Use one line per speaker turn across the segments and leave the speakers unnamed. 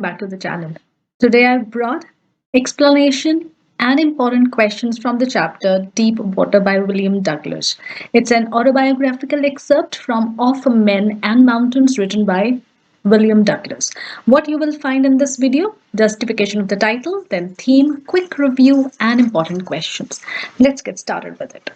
back to the channel. Today I've brought explanation and important questions from the chapter Deep Water by William Douglas. It's an autobiographical excerpt from Of Men and Mountains written by William Douglas. What you will find in this video: justification of the title, then theme, quick review, and important questions. Let's get started with it.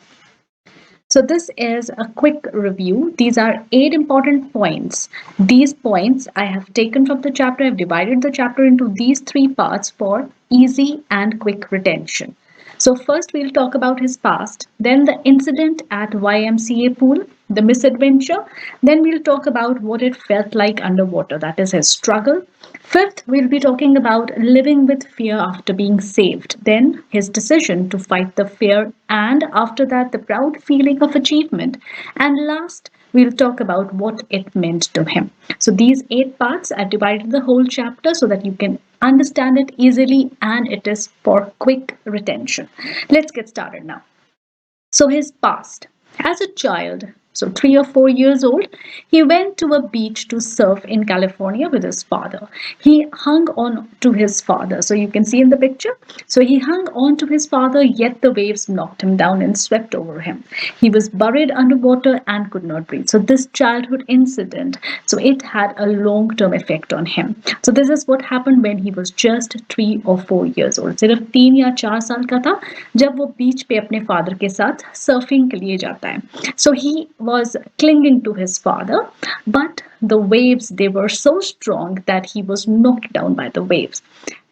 So this is a quick review. These are 8 important points. These points I have taken from the chapter. I've divided the chapter into these 3 parts for easy and quick retention. So first we'll talk about his past, then the incident at YMCA pool, the misadventure, then we'll talk about what it felt like underwater, that is his struggle. Fifth, we'll be talking about living with fear after being saved, then his decision to fight the fear, and after that, the proud feeling of achievement. And last, we'll talk about what it meant to him. So these 8 parts, I've divided the whole chapter so that you can understand it easily, and it is for quick retention. Let's get started now. So his past. As a child, so 3 or 4 years old, he went to a beach to surf in California with his father. He hung on to his father. So you can see in the picture. So he hung on to his father, yet the waves knocked him down and swept over him. He was buried underwater and could not breathe. So this childhood incident, so it had a long-term effect on him. So this is what happened when he was just 3 or 4 years old. सिर्फ 3 या 4 साल का था जब वो बीच पे अपने father के साथ सर्फिंग के लिए जाता है. So he was clinging to his father, but the waves, they were so strong that he was knocked down by the waves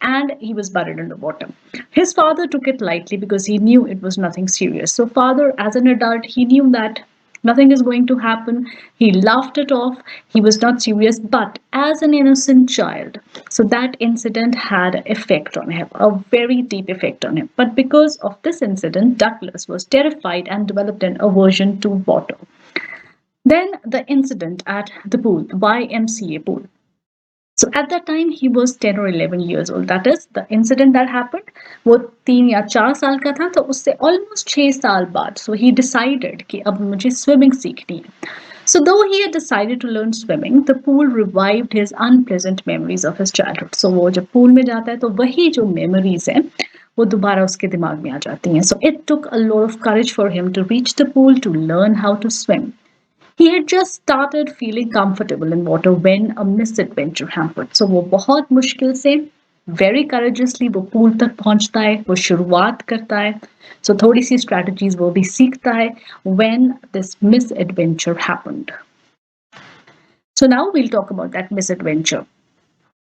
and he was buried underwater. His father took it lightly because he knew it was nothing serious. So father, as an adult, he knew that nothing is going to happen. He laughed it off. He was not serious, but as an innocent child, so that incident had effect on him, a very deep effect on him. But because of this incident, Douglas was terrified and developed an aversion to water. Then the incident at the pool, the YMCA pool. So at that time he was 10 or 11 years old. That is, the incident that happened, वो 3 या 4 साल का था, तो उससे almost 6 साल बाद, so he decided कि अब मुझे swimming सीखनी है. So though he had decided to learn swimming, the pool revived his unpleasant memories of his childhood. So वो जब pool में जाता है तो वही जो memories हैं वो दोबारा उसके दिमाग में आ जाती हैं. So it took a lot of courage for him to reach the pool to learn how to swim. He had just started feeling comfortable in water when a misadventure happened. So वो बहुत मुश्किल से, very courageously वो pool तक पहुंचता है, वो शुरुआत करता है. So थोड़ी सी strategies वो भी सीखता है when this misadventure happened. So now we'll talk about that misadventure.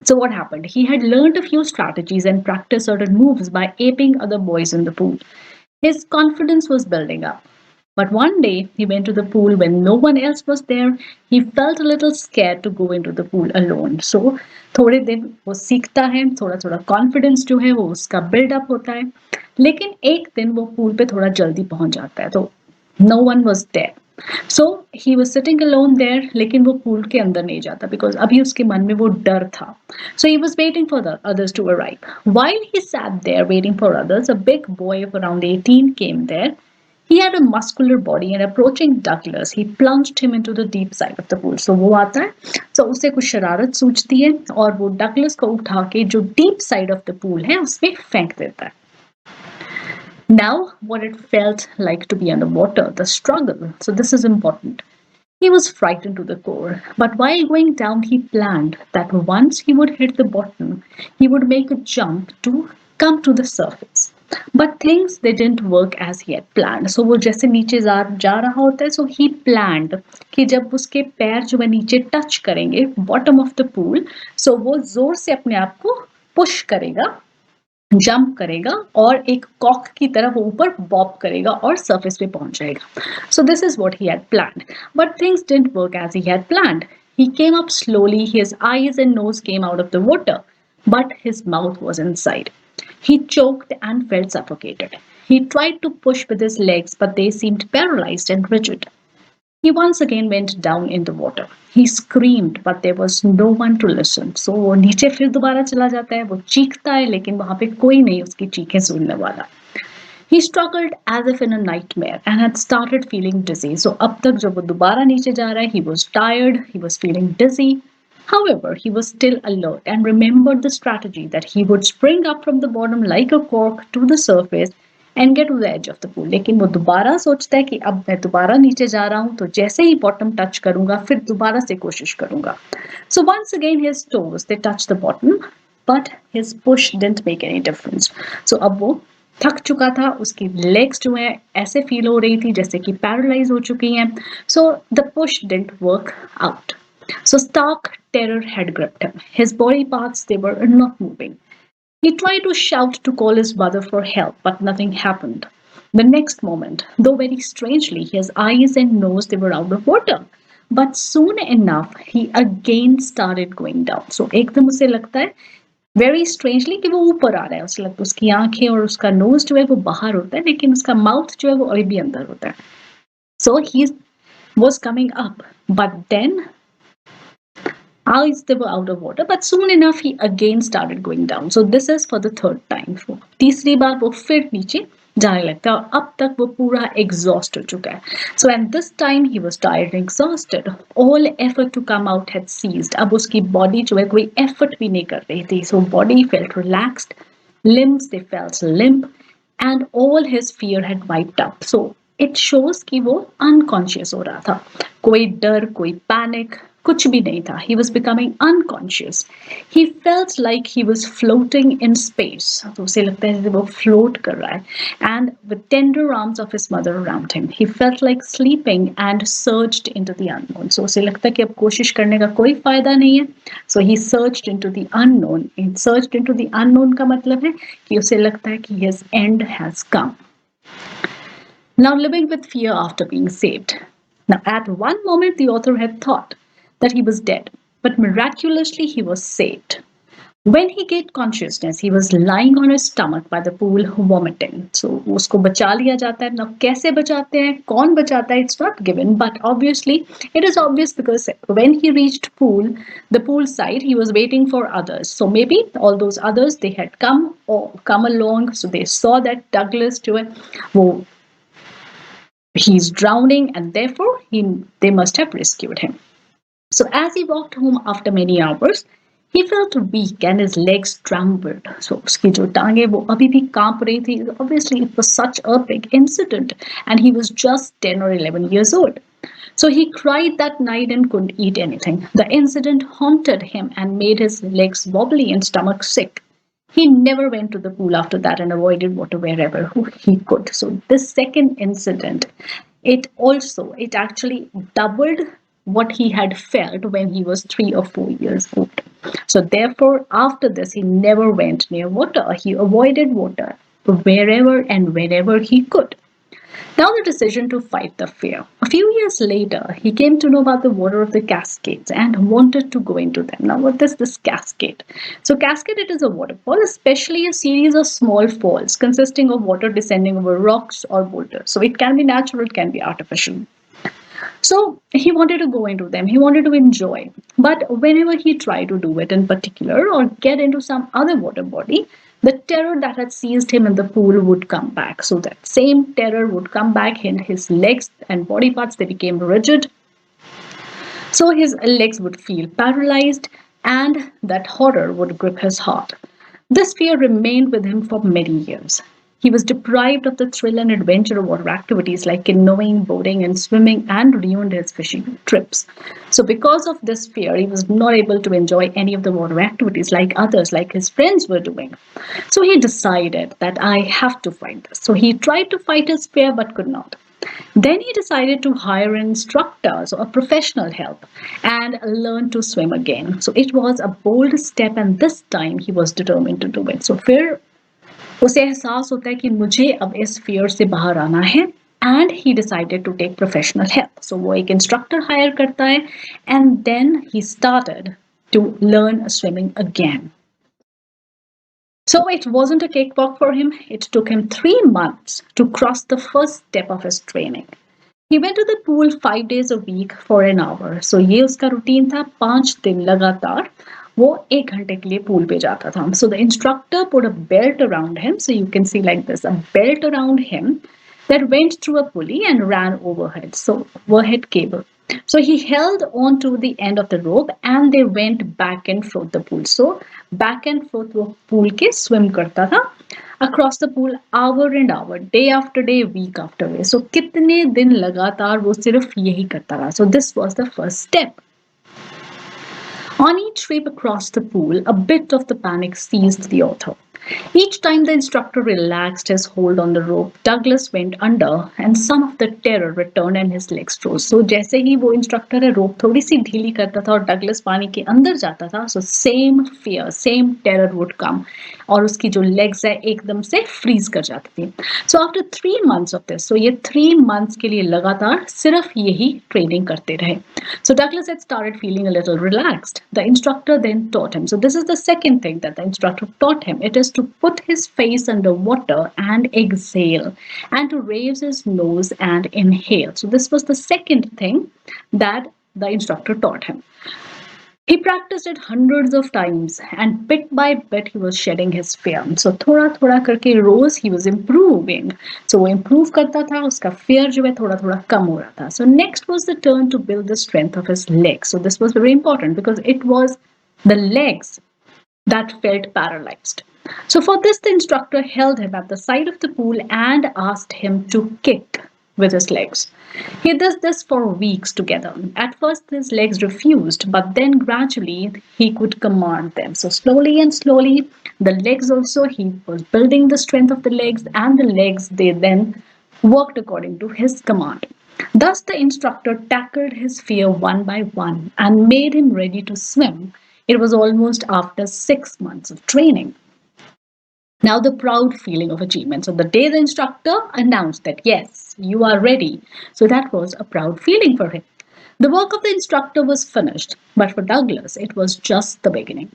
So what happened? He had learned a few strategies and practiced certain moves by aping other boys in the pool. His confidence was building up. But one day he went to the pool when no one else was there. He felt a little scared to go into the pool alone. So थोड़े दिन वो सीखता है, थोड़ा थोड़ा confidence जो है वो उसका बिल्डअप होता है. लेकिन एक दिन वो पूल पे थोड़ा जल्दी पहुंच जाता है, तो no one was there. So he was sitting alone there, लेकिन वो पूल के अंदर नहीं जाता because अभी उसके मन में वो डर था. So he was waiting for the others to arrive. While he sat there waiting for others, a big boy of around 18 came there. He had a muscular body and approaching Douglas, he plunged him into the deep side of the pool. So वो आता है, so उसे कुछ शरारत सूझती है और वो Douglas को उठा के जो deep side of the pool है उसमें फेंक देता है. Now, what it felt like to be underwater, the struggle. So this is important. He was frightened to the core, but while going down, he planned that once he would hit the bottom, he would make a jump to come to the surface. But things they didn't work as he had planned. So वो जैसे नीचे जा रहा होता है, so he planned कि जब उसके पैर जो है नीचे टच करेंगे bottom of the pool, so वो जोर से अपने आप को पुश करेगा, जंप करेगा और एक कॉक की तरह वो ऊपर बॉब करेगा और सरफेस पे पहुंच जाएगा. So this is what he had planned. But things didn't work as he had planned. He came up slowly, his eyes and nose came out of the water, but his mouth was inside. He choked and felt suffocated. He tried to push with his legs, but they seemed paralyzed and rigid. He once again went down in the water. He screamed, but there was no one to listen. So वो नीचे फिर दोबारा चला जाता है, वो चीखता है, लेकिन वहां पे कोई नहीं उसकी चीखें सुनने वाला. He struggled as if in a nightmare and had started feeling dizzy. So अब तक जब वो दोबारा नीचे जा रहा है, he was tired, he was feeling dizzy. However, he was still alert and remembered the strategy that he would spring up from the bottom like a cork to the surface and get to the edge of the pool. लेकिन वो दोबारा सोचता है कि अब मैं दोबारा नीचे जा रहा हूँ तो जैसे ही bottom touch करूंगा फिर दोबारा से कोशिश करूंगा. So once again his toes they touched the bottom, but his push didn't make any difference. So अब वो थक चुका था, उसकी लेग्स जो है ऐसे फील हो रही थी जैसे कि पैरालाइज हो चुकी हैं. So the push didn't work out. So stark terror had gripped him. His body parts they were not moving. He tried to shout to call his mother for help, but nothing happened. The next moment, though very strangely, his eyes and nose they were out of water. But soon enough, he again started going down. So एकदम उसे लगता है very strangely कि वो ऊपर आ रहा है. उसे लगता है उसकी आंखें और उसका नोज जो है वो बाहर होता है, लेकिन उसका माउथ जो है वो अभी भी अंदर होता है. सो ही was coming up, but then eyes they were out of water, but soon enough he again started going down. So this is for the third time. तीसरी बार वो फिर नीचे जाने लगता है और अब तक वो पूरा एग्जॉस्ट हो चुका है. So and this time he was tired and exhausted. All effort to come out had ceased. अब उसकी बॉडी जो है कोई एफर्ट भी नहीं कर रही थी. So body felt relaxed, limbs they felt limp, and all his fear had wiped out. So it shows कि वो unconscious हो रहा था. कोई डर, कोई पैनिक कुछ भी नहीं था. He was becoming unconscious. He felt like he was floating in space. तो उसे लगता है जैसे वो float कर रहा है. And with tender arms of his mother around him, he felt like sleeping and surged into the unknown. So उसे लगता है कि अब कोशिश करने का कोई फायदा नहीं है. So he surged into the unknown. He surged into the unknown का मतलब है कि उसे लगता है कि his end has come. Now living with fear after being saved. Now at one moment the author had thought that he was dead, but miraculously he was saved. When he gained consciousness, he was lying on his stomach by the pool vomiting. So उसको बचा लिया जाता है. Now कैसे बचाते हैं, कौन बचाता है, it's not given, but obviously it is obvious because when he reached the pool side, he was waiting for others. So maybe all those others they had come along, so they saw that Douglas जो है वो he's drowning and therefore they must have rescued him. So as he walked home after many hours, he felt weak and his legs trembled. So उसकी जो टांगे वो अभी भी कांप रही थी. Obviously it was such a big incident and he was just 10 or 11 years old. So he cried that night and couldn't eat anything. The incident haunted him and made his legs wobbly and stomach sick. He never went to the pool after that and avoided water wherever he could. So this second incident, it actually doubled what he had felt when he was 3 or 4 years old. So therefore, after this, he never went near water. He avoided water wherever and whenever he could. Now the decision to fight the fear. A few years later, he came to know about the water of the cascades and wanted to go into them. Now what is this cascade? So cascade, it is a waterfall, especially a series of small falls consisting of water descending over rocks or boulders. So it can be natural, it can be artificial. So he wanted to go into them, he wanted to enjoy. But whenever he tried to do it in particular or get into some other water body, the terror that had seized him in the pool would come back. So that same terror would come back in his legs and body parts, they became rigid. So his legs would feel paralyzed and that horror would grip his heart. This fear remained with him for many years. He was deprived of the thrill and adventure of water activities like canoeing, boating, and swimming, and ruined his fishing trips. So because of this fear, he was not able to enjoy any of the water activities like others, like his friends were doing. So he decided that I have to fight this. So he tried to fight his fear but could not. Then he decided to hire instructors or professional help and learn to swim again. So it was a bold step and this time he was determined to do it. So fear उसे एहसास होता है कि मुझे अब इस fear से बाहर आना है and he decided to take professional help. So वो एक instructor hire करता है and then he started to learn swimming again. So it wasn't a cakewalk for him. It took him 3 months to cross the first step of his training. He went to the pool 5 days a week for an hour. So ये उसका routine था 5 दिन लगातार वो 1 घंटे के लिए pool पे जाता था. So the instructor put a belt around him. So you can see like this, a belt around him that went through a pulley and ran overhead. So overhead cable. So he held on to the end of the rope and they went back and forth the pool. So back and forth वो pool के swim करता था across the pool hour and hour, day after day, week after week. So कितने दिन लगातार वो सिर्फ यही करता रहा. So this was the first step. On each trip across the pool, a bit of the panic seized the author. Each time the instructor relaxed his hold on the rope, Douglas went under and some of the terror returned and his legs froze. So जैसे ही वो instructor है रोप थोड़ी सी ढीली करता था और Douglas पानी के अंदर जाता था, so same fear, same terror would come और उसकी जो legs है एकदम से freeze कर जाती थी. So after 3 months of this, so ये 3 months के लिए लगातार सिर्फ यही ट्रेनिंग करते रहे. So Douglas had started feeling a little relaxed. The instructor then taught him. So this is the second thing that the instructor taught him. It is to put his face under water and exhale and to raise his nose and inhale. So this was the second thing that the instructor taught him. He practiced it hundreds of times and bit by bit he was shedding his fear. So थोड़ा थोड़ा करके रोज he was improving. So वो improve करता था, उसका fear जो है थोड़ा थोड़ा कम हो रहा था. So next was the turn to build the strength of his legs. So this was very important because it was the legs that felt paralyzed. So for this, the instructor held him at the side of the pool and asked him to kick with his legs. He did this for weeks together. At first, his legs refused, but then gradually he could command them. So slowly and slowly, the legs also, he was building the strength of the legs, and the legs, they then worked according to his command. Thus, the instructor tackled his fear one by one and made him ready to swim. It was almost after 6 months of training. Now, the proud feeling of achievement. So, the day the instructor announced that, yes, you are ready. So, that was a proud feeling for him. The work of the instructor was finished, but for Douglas, it was just the beginning.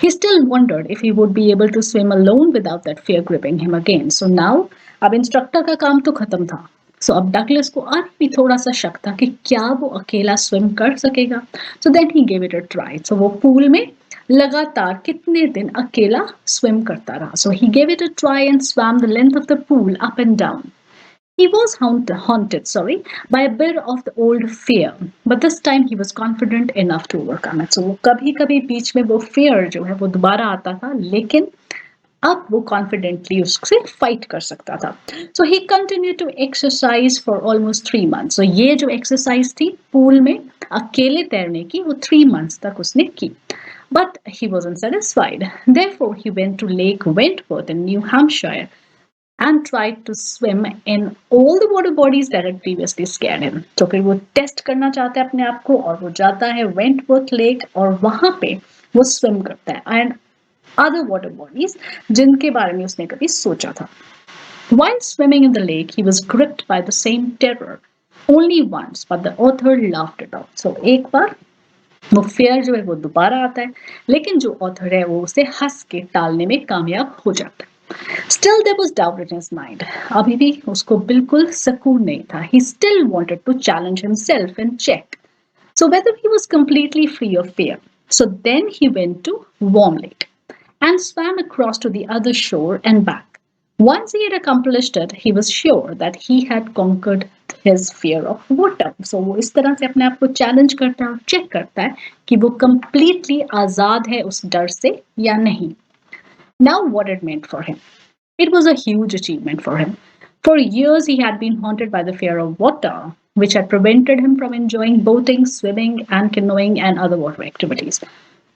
He still wondered if he would be able to swim alone without that fear gripping him again. So, now, अब instructor का काम तो खत्म था. So अब Douglas को और भी थोड़ा सा शक था कि क्या वो अकेला स्विम कर सकेगा. So then he gave it a try. So वो पूल में लगातार कितने दिन अकेला swim करता रहा. So he gave it a try and swam the length of the pool up and down. He was haunted, by a bit of the old fear, but this time he was confident enough to overcome it. So वो कभी-कभी बीच में वो fear जो है वो दोबारा आता था, लेकिन अब वो कॉन्फिडेंटली उससे फाइट कर सकता था. So he continue to exercise for almost 3 months. So ये जो एक्सरसाइज थी पूल में अकेले तैरने की वो 3 months तक उसने की. But he wasn't satisfied. Therefore, he went to Lake Wentworth in New Hampshire and tried to swim in all the water bodies that had previously scared him. तो फिर वो टेस्ट करना चाहता है अपने आप को और वो जाता है Wentworth Lake और वहां पे वो स्विम करता है and other water bodies जिनके बारे में उसने कभी सोचा था. While swimming in the lake, he was gripped by the same terror. Only once, but the author laughed it off. So एक बार वो fear जो है वो दोबारा आता है, लेकिन जो author है वो उसे हंस के टालने में कामयाब हो जाता है. Still there was doubt in his mind. अभी भी उसको बिल्कुल सुकून नहीं था. He still wanted to challenge himself and check. So whether he was completely free of fear. So then he went to Warm Lake and swam across to the other shore and back. Once he had accomplished it, he was sure that he had conquered his fear of water. So वो इस तरह से अपने आप को challenge करता है और check करता है कि वो completely आजाद है उस डर से या नहीं. Now what it meant for him. It was a huge achievement for him. For years he had been haunted by the fear of water, which had prevented him from enjoying boating, swimming, and canoeing and other water activities.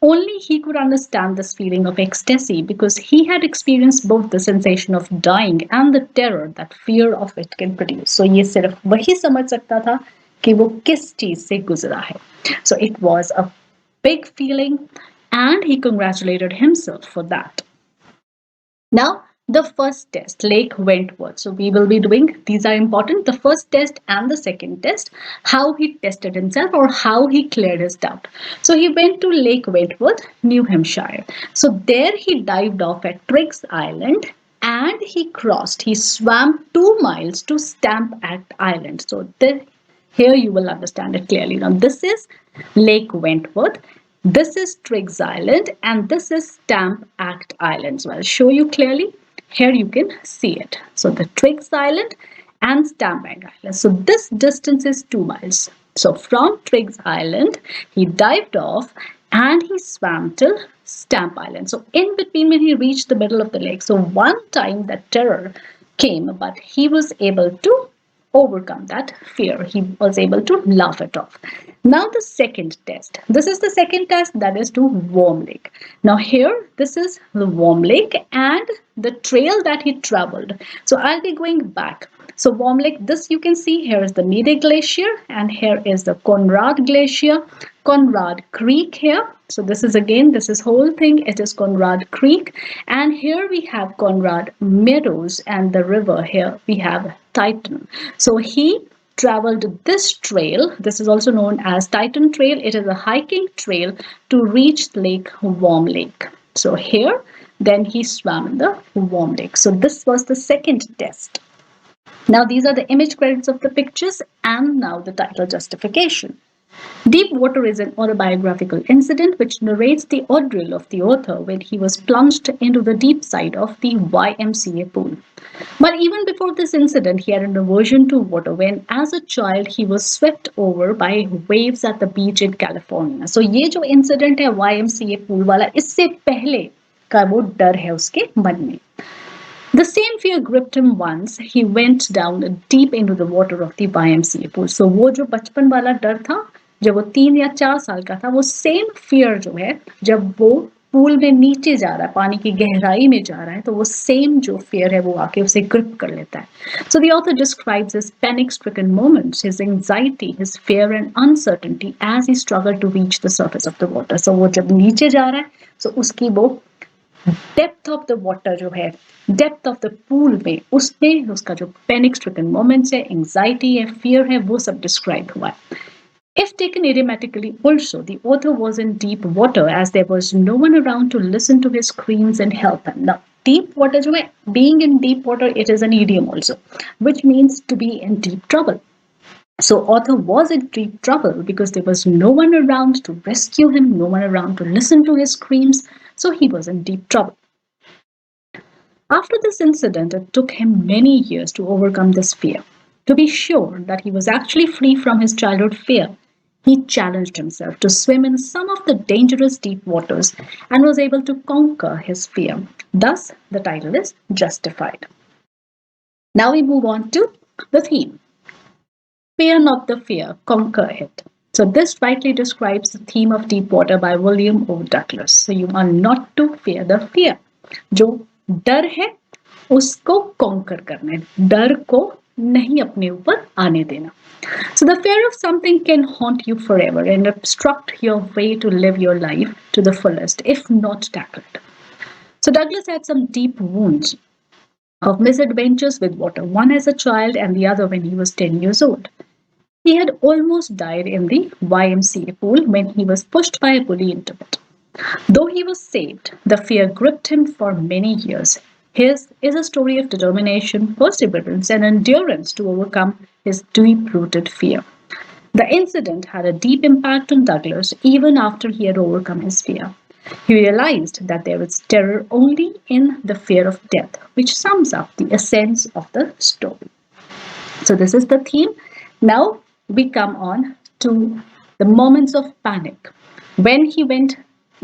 Only he could understand this feeling of ecstasy because he had experienced both the sensation of dying and the terror that fear of it can produce. So ये सिर्फ वही समझ सकता था कि वो किस चीज से गुजरा है. So it was a big feeling and he congratulated himself for that. Now, the first test, Lake Wentworth. So we will be doing, these are important, the first test and the second test, how he tested himself or how he cleared his doubt. So he went to Lake Wentworth, New Hampshire. So there he dived off at Triggs Island and he swam 2 miles to Stamp Act Island. So here you will understand it clearly. Now this is Lake Wentworth. This is Triggs Island and this is Stamp Act Island. So I'll show you clearly. Here you can see it. So the Triggs Island and Stamp Act Island. So this distance is 2 miles. So from Triggs Island, he dived off and he swam till Stamp Island. So in between, when he reached the middle of the lake, so one time that terror came, but he was able to overcome that fear. He was able to laugh it off. Now the second test. This is the second test, that is to Warm Lake. Now here, this is the Warm Lake and the trail that he traveled. So I'll be going back. So Warm Lake, this you can see, here is the Meade Glacier and here is the Conrad Glacier, Conrad Creek here. So this is again, this is whole thing, it is Conrad Creek. And here we have Conrad Meadows and the river here we have Titan. So he traveled this trail. This is also known as Titan Trail. It is a hiking trail to reach Lake Warm Lake. So here, then he swam in the Warm Lake. So this was the second test. Now these are the image credits of the pictures and now the title justification. Deep Water is an autobiographical incident which narrates the ordeal of the author when he was plunged into the deep side of the YMCA pool. But even before this incident, he had an aversion to water when, as a child, he was swept over by waves at the beach in California. So ये जो incident है YMCA pool वाला, इससे पहले का वो डर है उसके मन में. The same fear gripped him once he went down deep into the water of the YMCA pool. So वो जो बचपन वाला डर था, जब वो 3 या 4 साल का था, वो सेम फियर जो है, जब वो पूल में नीचे जा रहा है, पानी की गहराई में जा रहा है, तो वो सेम जो फियर है वो आके उसे ग्रिप कर लेता है. So the author describes his panic-stricken moments, his anxiety, his fear and uncertainty as he struggled to reach the surface of the water. So वो जब नीचे जा रहा है, so उसकी वो डेप्थ ऑफ द वाटर जो है, डेप्थ ऑफ द पूल में, उसमें उसका जो पैनिक स्ट्रिकन मोमेंट्स है, एंजाइटी है, फियर है, वो सब डिस्क्राइब हुआ है. If taken idiomatically also, the author was in deep water as there was no one around to listen to his screams and help him. Now, deep water जो है, being in deep water, it is an idiom also, which means to be in deep trouble. So author was in deep trouble because there was no one around to rescue him, no one around to listen to his screams. So he was in deep trouble. After this incident, it took him many years to overcome this fear. To be sure that he was actually free from his childhood fear, he challenged himself to swim in some of the dangerous deep waters and was able to conquer his fear. Thus, the title is justified. Now we move on to the theme. Fear not the fear, conquer it. So this rightly describes the theme of Deep Water by William O. Douglas. So you are not to fear the fear. जो डर है उसको conquer करना है, डर को नहीं अपने ऊपर आने देना. So the fear of something can haunt you forever and obstruct your way to live your life to the fullest if not tackled. So Douglas had some deep wounds of misadventures with water, one as a child and the other when he was 10 years old. He had almost died in the YMCA pool when he was pushed by a bully into it. Though he was saved, the fear gripped him for many years. His is a story of determination, perseverance, and endurance to overcome his deep-rooted fear. The incident had a deep impact on Douglas even after he had overcome his fear. He realized that there is terror only in the fear of death, which sums up the essence of the story. So this is the theme. Now we come on to the moments of panic. When he went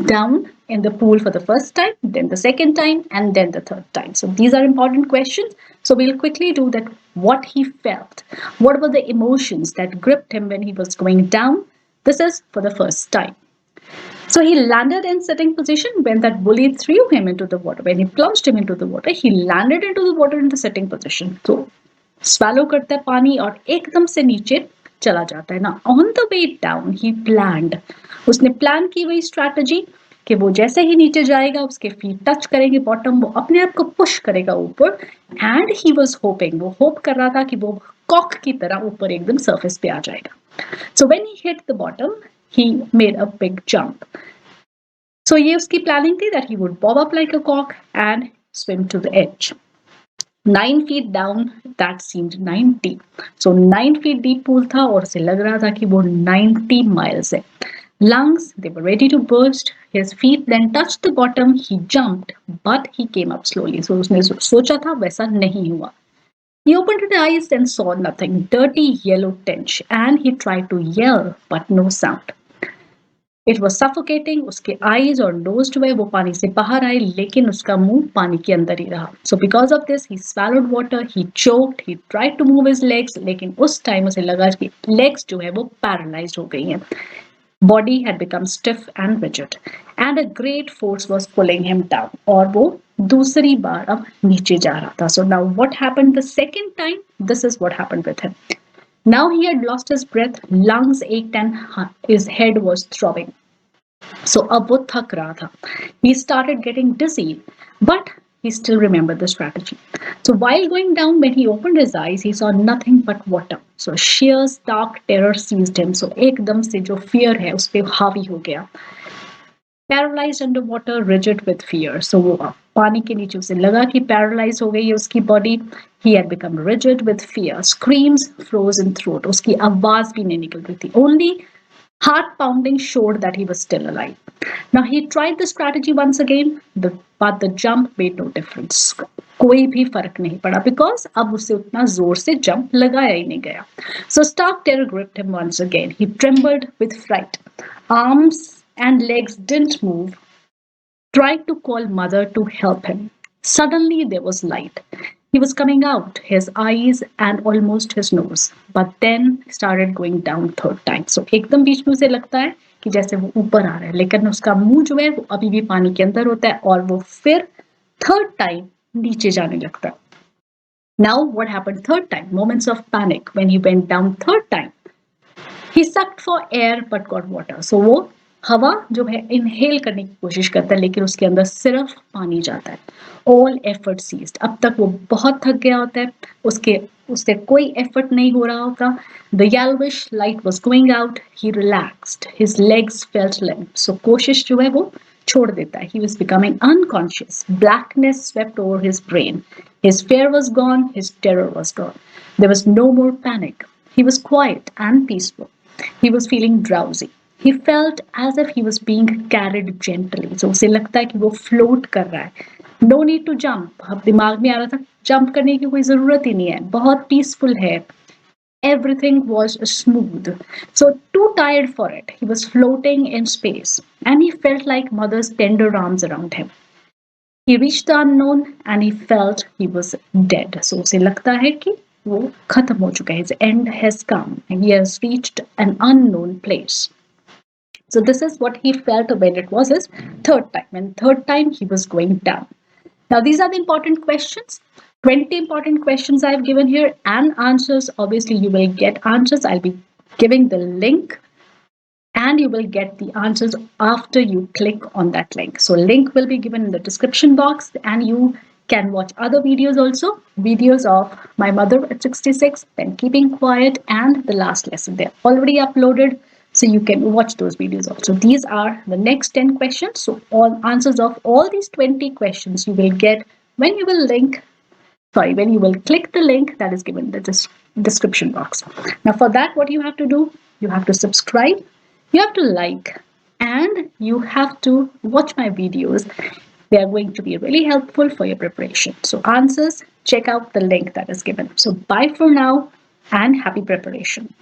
down in the pool for the first time, then the second time, and then the third time. So these are important questions. So we'll quickly do that. What he felt. What were the emotions that gripped him when he was going down? This is for the first time. So he landed in sitting position when that bully threw him into the water. When he plunged him into the water, he landed into the water in the sitting position. So swallow करता है पानी और एकदम से नीचे चला जाता है ना. On the way down, he planned. उसने प्लान की वही स्ट्रैटेजी कि वो जैसे ही नीचे जाएगा उसके फीट टच करेंगे बॉटम, वो अपने आप को पुश करेगा ऊपर. एंड ही वाज होपिंग, वो होप कर रहा था कि वो कॉक की तरह ऊपर एकदम सरफेस पे आ जाएगा. So when he hit the bottom he made a big jump. So ये उसकी प्लानिंग थी that he would bob up like a कॉक and swim to the edge. 9 feet down, that seemed 90. So 9 feet deep pool था और उसे लग रहा था कि वो 90 miles है. Lungs, they were ready to burst. His feet then touched the bottom. He jumped, but he came up slowly. So उसने सोचा था वैसा नहीं हुआ. He opened his eyes and saw nothing, dirty yellow tinge, and he tried to yell, but no sound. It was suffocating. उसके eyes और knows जो है वो पानी से बाहर आए, लेकिन उसका मुंह पानी के अंदर ही रहा. So because of this he swallowed water, he choked, he tried to move his legs, लेकिन उस टाइम उसे लगा कि लेग्स जो है वो पैरालाइज हो गई हैं. Body had become stiff and rigid, and a great force was pulling him down. और वो दूसरी बार अब नीचे जा रहा था. So now what happened the second time? This is what happened with him. Now he had lost his breath, lungs ached, and his head was throbbing. So अब वो थक रहा था. He started getting dizzy, but he still remembered the strategy. So while going down, when he opened his eyes, he saw nothing but water. So sheer stark terror seized him. So एकदम से जो fear है उस पे हावी हो गया. Paralyzed underwater, rigid with fear. So वो पानी के नीचे उसे लगा कि paralyzed हो गई है उसकी body. He had become rigid with fear. Screams froze in throat. उसकी आवाज भी नहीं निकल रही थी. Only heart pounding showed that he was still alive. Now he tried the strategy once again, but the jump made no difference. कोई भी फर्क नहीं पड़ा because अब उसे उतना जोर से jump लगाया ही नहीं गया. So stark terror gripped him once again. He trembled with fright. Arms and legs didn't move. Tried to call mother to help him. Suddenly there was light. He was coming out, his eyes and almost his nose, but then started going down third time. So एकदम बीच में उसे लगता है कि जैसे वो ऊपर आ रहा है, लेकिन उसका मुंह जो है वो अभी भी पानी के अंदर होता है और वो फिर थर्ड टाइम नीचे जाने लगता है. Now what happened third time? Moments of panic when he went down third time. He sucked for air but got water. So वो हवा जो है इनहेल करने की कोशिश करता है, लेकिन उसके अंदर सिर्फ पानी जाता है. All effort ceased. अब तक वो बहुत थक गया होता है, उससे कोई एफर्ट नहीं हो रहा होता. The yellowish light was going out. He relaxed. His legs felt limp. So कोशिश जो है वो छोड़ देता है. He was becoming unconscious. Blackness swept over his brain. His fear was gone. His terror was gone. There was no more panic. He was quiet and peaceful. He was feeling drowsy. He felt as if he was being carried gently. So उसे लगता है कि वो float कर रहा है. No need to jump. अब दिमाग में आ रहा था jump करने की कोई जरूरत ही नहीं है. बहुत peaceful है. Everything was smooth. So too tired for it. He was floating in space, and he felt like mother's tender arms around him. He reached the unknown, and he felt he was dead. So उसे लगता है कि वो खत्म हो चुका है. His end has come, and he has reached an unknown place. So this is what he felt when it was his third time. And third time he was going down. Now these are the important questions. 20 important questions I've given here and answers. Obviously you will get answers. I'll be giving the link and you will get the answers after you click on that link. So link will be given in the description box and you can watch other videos also. Videos of my mother at 66, then keeping quiet and the last lesson. They're already uploaded. So you can watch those videos also. These are the next 10 questions. So all answers of all these 20 questions you will get when you will click the link that is given in the description box. Now for that, what you have to do, you have to subscribe, you have to like, and you have to watch my videos. They are going to be really helpful for your preparation. So answers, check out the link that is given. So bye for now and happy preparation.